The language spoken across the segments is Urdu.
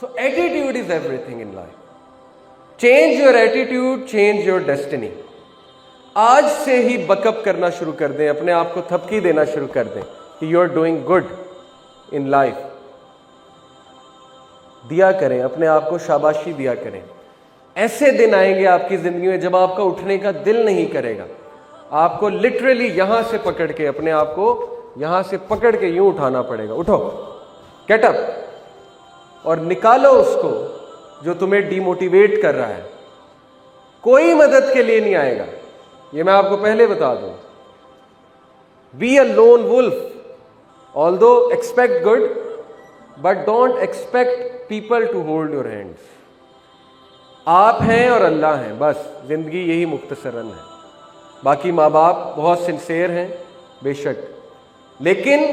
So attitude is everything in life. Change your attitude, change your destiny. آج سے ہی بکپ کرنا شروع کر دیں, اپنے آپ کو تھپکی دینا شروع کر دیں کہ you are doing good in life. دیا کریں, اپنے آپ کو شاباشی دیا کریں. ایسے دن آئیں گے آپ کی زندگی میں جب آپ کا اٹھنے کا دل نہیں کرے گا. آپ کو لٹرلی یہاں سے پکڑ کے, اپنے آپ کو یہاں سے پکڑ کے یوں اٹھانا پڑے گا. اٹھو, گیٹ اپ, اور نکالو اس کو جو تمہیں ڈی موٹیویٹ کر رہا ہے. کوئی مدد کے لیے نہیں آئے گا, یہ میں آپ کو پہلے بتا دوں. Be a lone wolf, although expect good but don't expect people to hold your hands. آپ ہیں اور اللہ ہیں, بس زندگی یہی مختصراً ہے. باقی ماں باپ بہت سنسیئر ہیں بے شک, لیکن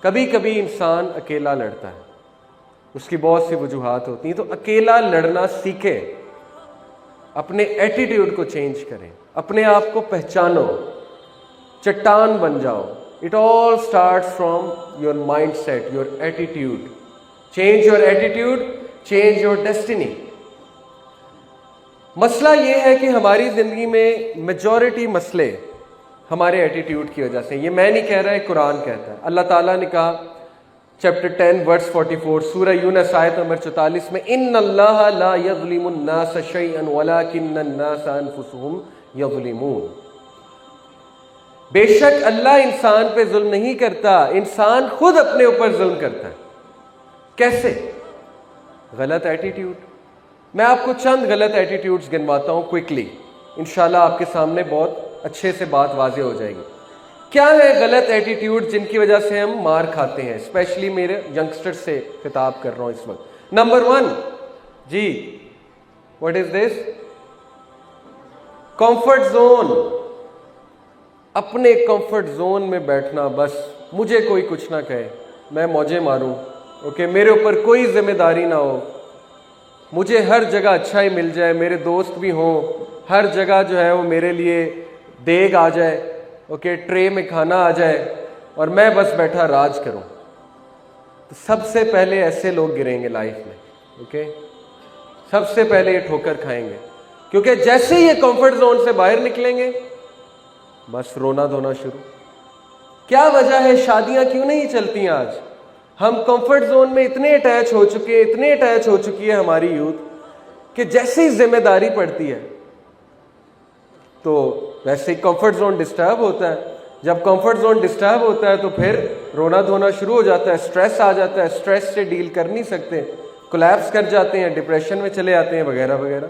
کبھی کبھی انسان اکیلا لڑتا ہے, اس کی بہت سی وجوہات ہوتی ہیں. تو اکیلا لڑنا سیکھے, اپنے ایٹیٹیوڈ کو چینج کریں, اپنے آپ کو پہچانو, چٹان بن جاؤ. It all starts from your mindset, your attitude. Change your attitude, change your destiny. مسئلہ یہ ہے کہ ہماری زندگی میں میجورٹی مسئلے ہمارے ایٹیٹیوڈ کی وجہ سے. یہ میں نہیں کہہ رہا, ہے قرآن کہتا ہے. اللہ تعالیٰ نے کہا چیپٹر 10 ورس 44 سورہ یونس آیت نمبر 44 میں, ان اللہ لا یظلم الناس شیئا ولکن الناس انفسهم یظلمون. بے شک اللہ انسان پہ ظلم نہیں کرتا, انسان خود اپنے اوپر ظلم کرتا ہے. کیسے؟ غلط ایٹیٹیوڈ. میں آپ کو چند غلط ایٹیٹیوڈز گنواتا ہوں کوئکلی, انشاءاللہ آپ کے سامنے بہت اچھے سے بات واضح ہو جائے گی. کیا ہے غلط ایٹیٹیوڈ جن کی وجہ سے ہم مار کھاتے ہیں؟ اسپیشلی میرے ینگسٹر سے خطاب کر رہا ہوں اس وقت. نمبر 1, جی what is this? Comfort zone. اپنے کمفرٹ زون میں بیٹھنا, بس مجھے کوئی کچھ نہ کہے, میں موجیں ماروں, اوکے, میرے اوپر کوئی ذمہ داری نہ ہو, مجھے ہر جگہ اچھا ہی مل جائے, میرے دوست بھی ہوں, ہر جگہ جو ہے وہ میرے لیے دیگ آ جائے, اوکے, ٹرے میں کھانا آ جائے, اور میں بس بیٹھا راج کروں. تو سب سے پہلے ایسے لوگ گریں گے لائف میں, اوکے, سب سے پہلے یہ ٹھوکر کھائیں گے. کیونکہ جیسے ہی یہ کمفرٹ زون سے باہر نکلیں گے بس رونا دھونا شروع. کیا وجہ ہے شادیاں کیوں نہیں چلتی آج؟ ہم کمفرٹ زون میں اتنے اٹیچ ہو چکے ہیں, اتنے اٹیچ ہو چکی ہے ہماری یوتھ کہ جیسے ہی ذمہ داری پڑتی ہے تو ویسے ہی کمفرٹ زون ڈسٹرب ہوتا ہے. جب کمفرٹ زون ڈسٹرب ہوتا ہے تو پھر رونا دھونا شروع ہو جاتا ہے, اسٹریس آ جاتا ہے, اسٹریس سے ڈیل کر نہیں سکتے, کولیپس کر جاتے ہیں, ڈپریشن میں چلے آتے ہیں وغیرہ وغیرہ.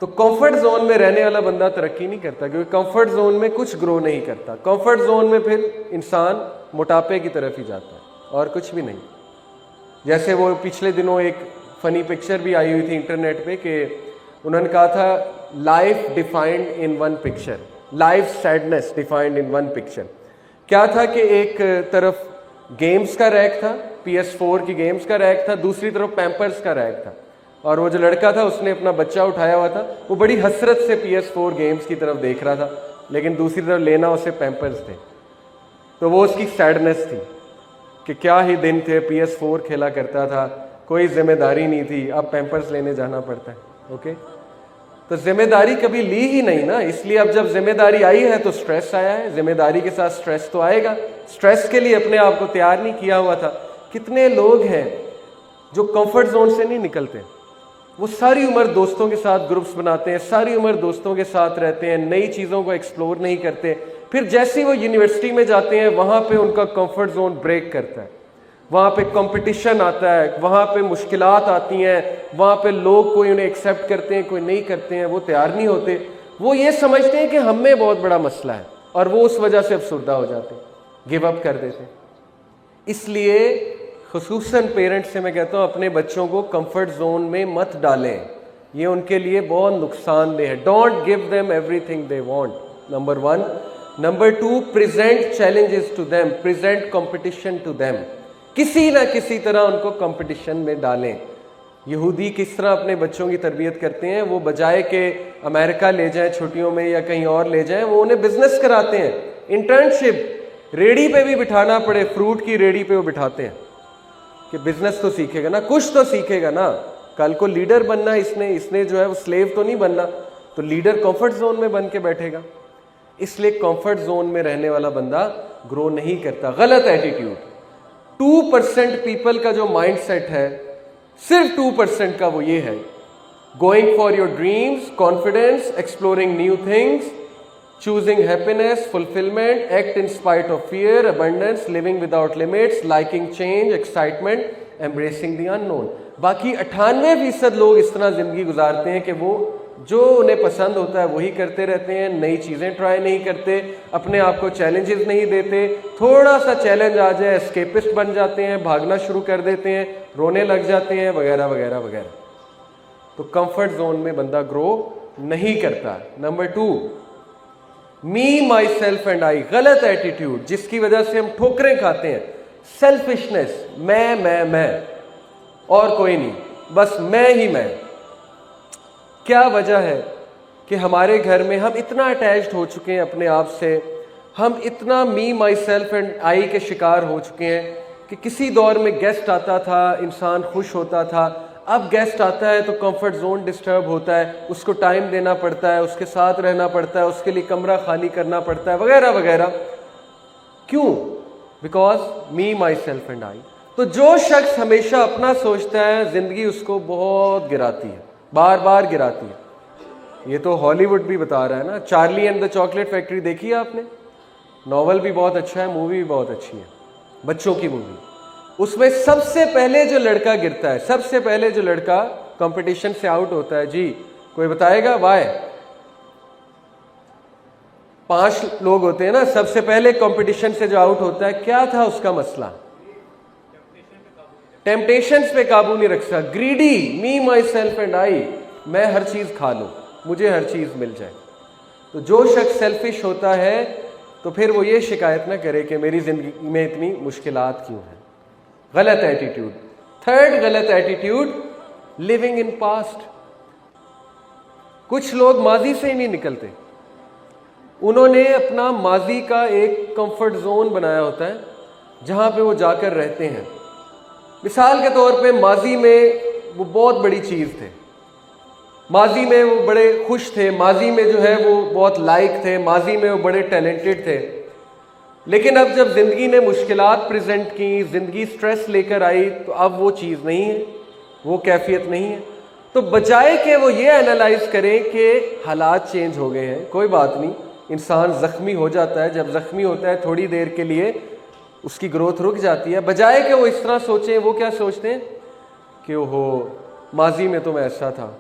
تو کمفرٹ زون میں رہنے والا بندہ ترقی نہیں کرتا, کیونکہ کمفرٹ زون میں کچھ گرو نہیں کرتا. کمفرٹ زون میں پھر انسان موٹاپے کی طرف ہی جاتا ہے اور کچھ بھی نہیں. جیسے وہ پچھلے دنوں ایک فنی پکچر بھی آئی ہوئی تھی انٹرنیٹ پہ کہ انہوں نے کہا تھا life defined in one picture, life sadness defined in one picture. کیا تھا کہ ایک طرف گیمز کا ریک تھا, PS4 کی گیمز کا ریک تھا, دوسری طرف پیمپرز کا ریک تھا, اور وہ جو لڑکا تھا اس نے اپنا بچہ اٹھایا ہوا تھا, وہ بڑی حسرت سے PS4 گیمز کی طرف دیکھ رہا تھا, لیکن دوسری طرف لینا اسے پیمپرز تھے. تو وہ اس کی سیڈنس تھی کہ کیا ہی دن تھے, PS4 کھیلا کرتا تھا, کوئی ذمہ داری نہیں تھی, اب پیمپرز لینے جانا پڑتا ہے. اوکے, تو ذمہ داری کبھی لی ہی نہیں نا, اس لیے اب جب ذمہ داری آئی ہے تو سٹریس آیا ہے, ذمہ داری کے ساتھ سٹریس تو آئے گا. سٹریس کے لیے اپنے آپ کو تیار نہیں کیا ہوا تھا. کتنے لوگ ہیں جو کمفرٹ زون سے نہیں نکلتے, وہ ساری عمر دوستوں کے ساتھ گروپس بناتے ہیں, ساری عمر دوستوں کے ساتھ رہتے ہیں, نئی چیزوں کو ایکسپلور نہیں کرتے, پھر جیسے وہ یونیورسٹی میں جاتے ہیں وہاں پہ ان کا کمفرٹ زون بریک کرتا ہے, وہاں پہ کمپٹیشن آتا ہے, وہاں پہ مشکلات آتی ہیں, وہاں پہ لوگ کوئی انہیں ایکسیپٹ کرتے ہیں, کوئی نہیں کرتے ہیں, وہ تیار نہیں ہوتے, وہ یہ سمجھتے ہیں کہ ہم میں بہت بڑا مسئلہ ہے, اور وہ اس وجہ سے افسردہ ہو جاتے ہیں, گیو اپ کر دیتے ہیں. اس لیے خصوصاً پیرنٹس سے میں کہتا ہوں اپنے بچوں کو کمفرٹ زون میں مت ڈالیں, یہ ان کے لیے بہت نقصان دہ ہے. Don't give them everything they want, number 1. Number 2, present challenges to them, present competition to them. کسی نہ کسی طرح ان کو کمپٹیشن میں ڈالیں. یہودی کس طرح اپنے بچوں کی تربیت کرتے ہیں, وہ بجائے کہ امریکہ لے جائیں چھٹیوں میں یا کہیں اور لے جائیں, وہ انہیں بزنس کراتے ہیں, انٹرنشپ, ریڑھی پہ بھی بٹھانا پڑے, فروٹ کی ریڑھی پہ وہ بٹھاتے ہیں, کہ بزنس تو سیکھے گا نا, کچھ تو سیکھے گا نا, کل کو لیڈر بننا اس نے جو ہے وہ سلیو تو نہیں بننا, تو لیڈر کمفرٹ زون میں بن کے بیٹھے گا. اس لیے کمفرٹ زون میں رہنے والا بندہ گرو نہیں کرتا. غلط ایٹیٹیوڈ. 2% پیپل کا جو مائنڈ سیٹ ہے, صرف 2% کا وہ یہ ہے, going for your dreams, confidence, exploring new things, choosing happiness, fulfillment, act in spite of fear, abundance, living without limits, liking change, excitement, embracing the unknown. باقی 98% لوگ اس طرح زندگی گزارتے ہیں کہ وہ جو انہیں پسند ہوتا ہے وہی کرتے رہتے ہیں, نئی چیزیں ٹرائی نہیں کرتے, اپنے آپ کو چیلنجز نہیں دیتے, تھوڑا سا چیلنج آ جائے اسکیپسٹ بن جاتے ہیں, بھاگنا شروع کر دیتے ہیں, رونے لگ جاتے ہیں, وغیرہ وغیرہ وغیرہ. تو کمفرٹ زون میں بندہ گرو نہیں کرتا. Number 2, me, my self and I. غلط ایٹیٹیوڈ جس کی وجہ سے ہم ٹھوکریں کھاتے ہیں. سیلفشنس, میں اور کوئی نہیں, بس میں ہی میں. کیا وجہ ہے کہ ہمارے گھر میں ہم اتنا اٹیچڈ ہو چکے ہیں اپنے آپ سے, ہم اتنا می, مائی سیلف اینڈ آئی کے شکار ہو چکے ہیں کہ کسی دور میں گیسٹ آتا تھا, انسان خوش ہوتا تھا, اب گیسٹ آتا ہے تو کمفرٹ زون ڈسٹرب ہوتا ہے, اس کو ٹائم دینا پڑتا ہے, اس کے ساتھ رہنا پڑتا ہے, اس کے لیے کمرہ خالی کرنا پڑتا ہے, وغیرہ وغیرہ. کیوں؟ Because me, my self and I. تو جو شخص ہمیشہ اپنا سوچتا ہے زندگی اس کو بہت گراتی ہے, بار بار گراتی ہے. یہ تو ہالی ووڈ بھی بتا رہا ہے نا. Charlie and the chocolate factory دیکھی ہے آپ نے؟ ناول بھی بہت اچھا ہے, مووی بھی بہت اچھی ہے, بچوں کی مووی. اس میں سب سے پہلے جو لڑکا گرتا ہے, سب سے پہلے جو لڑکا کمپٹیشن سے آؤٹ ہوتا ہے, جی کوئی بتائے گا وائی؟ 5 لوگ ہوتے ہیں نا, سب سے پہلے کمپٹیشن سے جو آؤٹ ہوتا ہے, کیا تھا اس کا مسئلہ؟ ٹیمپٹیشنز پہ قابو نہیں رکھ سکتا. Greedy, me, my self and I, میں ہر چیز کھا لوں, مجھے ہر چیز مل جائے. تو جو شخص سیلفش ہوتا ہے تو پھر وہ یہ شکایت نہ کرے کہ میری زندگی میں اتنی مشکلات کیوں ہیں. غلط ایٹیٹیوڈ. 3rd غلط ایٹیٹیوڈ, لیونگ ان پاسٹ. کچھ لوگ ماضی سے ہی نہیں نکلتے. انہوں نے اپنا ماضی کا ایک کمفرٹ زون بنایا ہوتا ہے جہاں پہ وہ جا کر رہتے ہیں. مثال کے طور پہ ماضی میں وہ بہت بڑی چیز تھے, ماضی میں وہ بڑے خوش تھے, ماضی میں جو ہے وہ بہت لائق تھے, ماضی میں وہ بڑے ٹیلنٹڈ تھے. لیکن اب جب زندگی نے مشکلات پریزنٹ کی, زندگی سٹریس لے کر آئی, تو اب وہ چیز نہیں ہے, وہ کیفیت نہیں ہے. تو بجائے کہ وہ یہ انالائز کریں کہ حالات چینج ہو گئے ہیں, کوئی بات نہیں, انسان زخمی ہو جاتا ہے, جب زخمی ہوتا ہے تھوڑی دیر کے لیے اس کی گروتھ رک جاتی ہے, بجائے کہ وہ اس طرح سوچیں, وہ کیا سوچتے ہیں کہ اوہو ماضی میں تو میں ایسا تھا,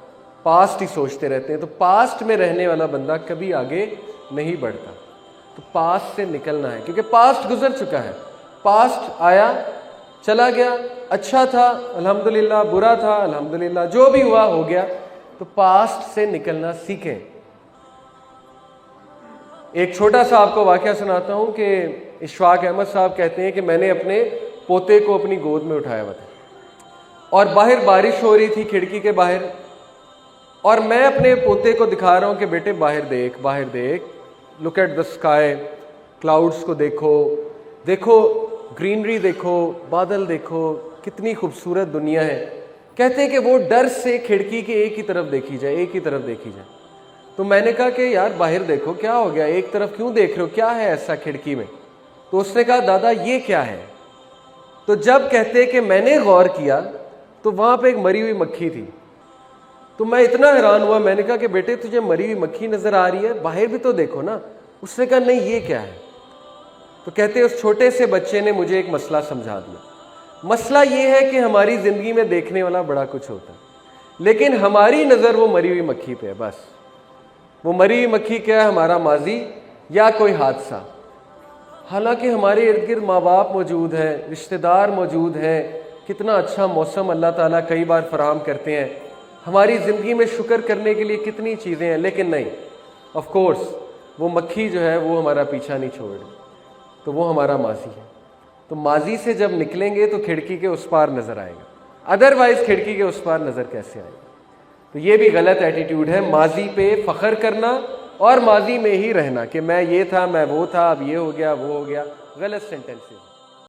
پاسٹ ہی سوچتے رہتے ہیں. تو پاسٹ میں رہنے والا بندہ کبھی آگے نہیں بڑھتا. تو پاسٹ سے نکلنا ہے, کیونکہ پاسٹ گزر چکا ہے. پاسٹ آیا چلا گیا, اچھا تھا الحمدللہ, برا تھا الحمدللہ, جو بھی ہوا ہو گیا. تو پاسٹ سے نکلنا سیکھیں. ایک چھوٹا سا آپ کو واقعہ سناتا ہوں کہ اشفاق احمد صاحب کہتے ہیں کہ میں نے اپنے پوتے کو اپنی گود میں اٹھایا ہوا تھا, اور باہر بارش ہو رہی تھی کھڑکی کے باہر, اور میں اپنے پوتے کو دکھا رہا ہوں کہ بیٹے باہر دیکھ, باہر دیکھ, look at the sky, clouds کو دیکھو, دیکھو گرینری, دیکھو بادل, دیکھو کتنی خوبصورت دنیا ہے. کہتے ہیں کہ وہ ڈر سے کھڑکی کے ایک ہی طرف دیکھی جائے, ایک ہی طرف دیکھی جائے. تو میں نے کہا کہ یار باہر دیکھو, کیا ہو گیا, ایک طرف کیوں دیکھ رہے ہو, کیا ہے ایسا کھڑکی میں؟ تو اس نے کہا دادا یہ کیا ہے. تو جب کہتے کہ میں نے غور کیا تو وہاں پہ ایک مری ہوئی مکھی تھی. تو میں اتنا حیران ہوا, میں نے کہا کہ بیٹے تجھے مری ہوئی مکھی نظر آ رہی ہے, باہر بھی تو دیکھو نا. اس نے کہا نہیں یہ کیا ہے. تو کہتے اس چھوٹے سے بچے نے مجھے ایک مسئلہ سمجھا دیا. مسئلہ یہ ہے کہ ہماری زندگی میں دیکھنے والا بڑا کچھ ہوتا ہے, لیکن ہماری نظر وہ مری ہوئی مکھی پہ ہے. بس وہ مری ہوئی مکھی کیا ہے, ہمارا ماضی یا کوئی حادثہ. حالانکہ ہمارے ارد گرد ماں باپ موجود ہیں, رشتہ دار موجود ہیں, کتنا اچھا موسم اللہ تعالیٰ کئی بار فراہم کرتے ہیں, ہماری زندگی میں شکر کرنے کے لیے کتنی چیزیں ہیں. لیکن نہیں, آف کورس وہ مکھی جو ہے وہ ہمارا پیچھا نہیں چھوڑ رہی, تو وہ ہمارا ماضی ہے. تو ماضی سے جب نکلیں گے تو کھڑکی کے اس پار نظر آئے گا, ادروائز کھڑکی کے اس پار نظر کیسے آئے گا. تو یہ بھی غلط ایٹیٹیوڈ ہے, ماضی پہ فخر کرنا اور ماضی میں ہی رہنا کہ میں یہ تھا, میں وہ تھا, اب یہ ہو گیا, وہ ہو گیا. غلط سینٹینس ہے.